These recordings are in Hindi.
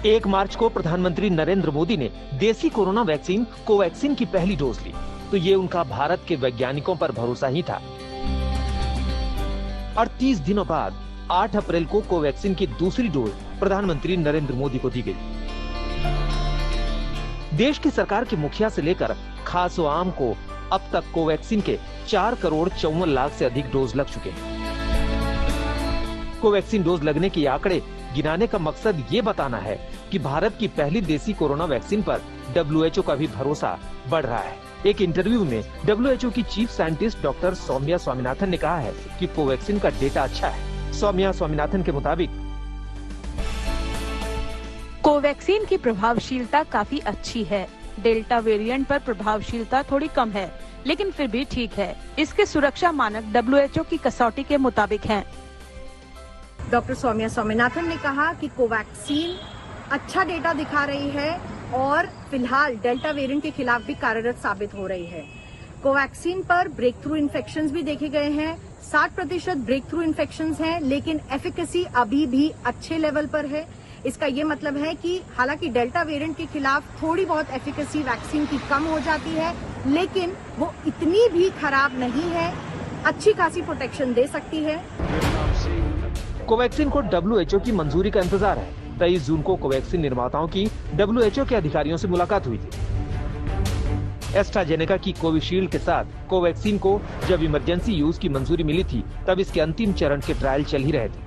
1 मार्च को प्रधानमंत्री नरेंद्र मोदी ने देसी कोरोना वैक्सीन कोवैक्सीन की पहली डोज ली, तो ये उनका भारत के वैज्ञानिकों पर भरोसा ही था। 38 दिनों बाद 8 अप्रैल को कोवैक्सीन की दूसरी डोज प्रधानमंत्री नरेंद्र मोदी को दी गई। देश की सरकार के मुखिया से लेकर खास व आम को अब तक कोवैक्सीन के 4,54,00,000 से अधिक डोज लग चुके हैं। कोवैक्सीन डोज लगने के आंकड़े गिनाने का मकसद ये बताना है कि भारत की पहली देसी कोरोना वैक्सीन पर WHO का भी भरोसा बढ़ रहा है। एक इंटरव्यू में WHO की chief scientist doctor Soumya Swaminathan ने कहा है कि कोवैक्सीन का डेटा अच्छा है। सौम्या स्वामीनाथन के मुताबिक कोवैक्सीन की प्रभावशीलता काफी अच्छी है। डेल्टा वेरिएंट पर प्रभावशीलता थोड़ी कम है, लेकिन फिर भी ठीक है। इसके सुरक्षा मानक WHO की कसौटी के मुताबिक हैं। डॉक्टर सौम्या स्वामीनाथन ने कहा कि कोवैक्सीन अच्छा डेटा दिखा रही है और फिलहाल डेल्टा वेरिएंट के खिलाफ भी कार्यरत साबित हो रही है। कोवैक्सीन पर ब्रेक थ्रू इन्फेक्शंस भी देखे गए हैं। 60% ब्रेक थ्रू इन्फेक्शंस हैं, लेकिन एफिकेसी अभी भी अच्छे लेवल पर है। इसका ये मतलब है कि हालांकि डेल्टा वेरिएंट के खिलाफ थोड़ी बहुत एफिकेसी वैक्सीन की कम हो जाती है, लेकिन वो इतनी भी खराब नहीं है, अच्छी खासी प्रोटेक्शन दे सकती है। कोवैक्सीन को WHO की मंजूरी का इंतजार है। 23 जून को कोवैक्सीन निर्माताओं की WHO के अधिकारियों से मुलाकात हुई थी। एस्ट्राजेनेका की कोविशील्ड के साथ कोवैक्सीन को जब इमरजेंसी यूज की मंजूरी मिली थी, तब इसके अंतिम चरण के ट्रायल चल ही रहे थे।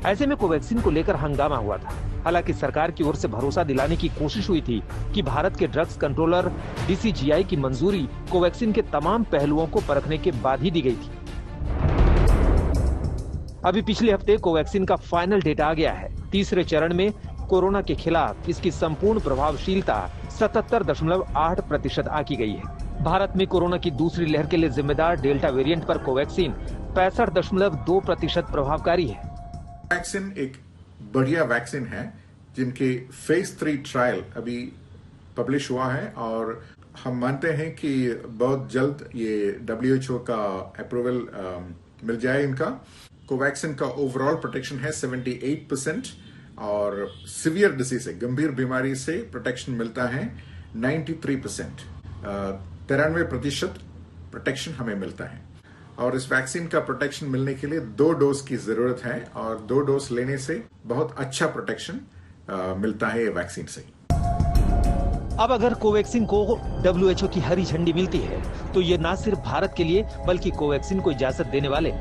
ऐसे में कोवैक्सीन को लेकर हंगामा हुआ था। हालांकि सरकार की ओर से भरोसा दिलाने की कोशिश हुई थी कि भारत के ड्रग्स कंट्रोलर DCGI की मंजूरी कोवैक्सीन के तमाम पहलुओं को परखने के बाद ही दी गई थी। अभी पिछले हफ्ते कोवैक्सीन का फाइनल डेटा आ गया है। तीसरे चरण में कोरोना के खिलाफ इसकी संपूर्ण प्रभावशीलता 77.8% आंकी गई है। भारत में कोरोना की दूसरी लहर के लिए जिम्मेदार डेल्टा वेरिएंट पर कोवैक्सीन 65.2% प्रभावकारी है। वैक्सीन एक बढ़िया वैक्सीन है जिनके फेज 3 ट्रायल अभी पब्लिश हुआ है और हम मानते हैं कि बहुत जल्द ये WHO का अप्रूवल मिल जाए इनका। कोवैक्सीन का ओवरऑल प्रोटेक्शन है 78% और सीवियर डिसीज से, गंभीर बीमारी से प्रोटेक्शन मिलता है 93%। 93% प्रोटेक्शन हमें मिलता है और इस वैक्सीन का प्रोटेक्शन मिलने के लिए 2 डोज की जरूरत है और 2 डोज लेने से बहुत अच्छा प्रोटेक्शन मिलता है ये वैक्सीन से। अब अगर कोवैक्सीन को WHO की हरी झंडी मिलती है, तो ये न सिर्फ भारत के लिए बल्कि कोवैक्सीन को इजाजत देने वाले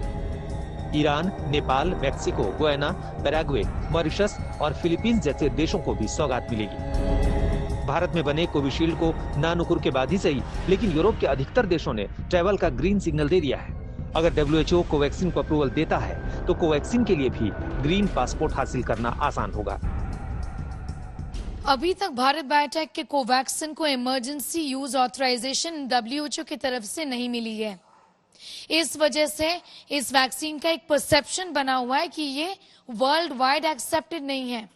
Iran, Nepal, Mexico, Guyana, Paraguay, Mauritius और फिलीपींस जैसे देशों को भी सौगात मिलेगी। भारत में बने कोविशील्ड को नानुकुर के बाद ही सही, लेकिन यूरोप के अधिकतर देशों ने ट्रैवल का ग्रीन सिग्नल दे दिया है। अगर WHO कोवैक्सीन को अप्रूवल देता है, तो कोवैक्सीन के लिए भी ग्रीन पासपोर्ट हासिल करना आसान होगा। अभी तक भारत बायोटेक के कोवैक्सीन को इमरजेंसी यूज ऑथराइजेशन WHO की तरफ से नहीं मिली है। इस वजह से इस वैक्सीन का एक परसेप्शन बना हुआ है कि ये वर्ल्ड वाइड एक्सेप्टेड नहीं है।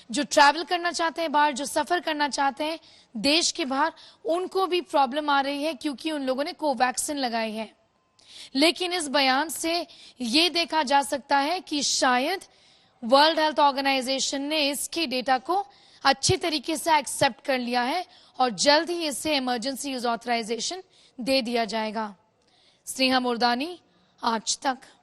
जो ट्रैवल करना चाहते हैं बाहर, जो सफर करना चाहते हैं देश के बाहर, उनको भी प्रॉब्लम आ रही है क्योंकि उन लोगों ने कोवैक्सीन लगाई है। लेकिन इस बयान से ये देखा जा सकता है कि शायद वर्ल्ड हेल्थ ऑर्गेनाइजेशन ने इसके डेटा को अच्छे तरीके से एक्सेप्ट कर लिया है और जल्द ही इसे इमरजेंसी यूज ऑथराइजेशन दे दिया जाएगा। स्नेहा मुर्दानी, आज तक।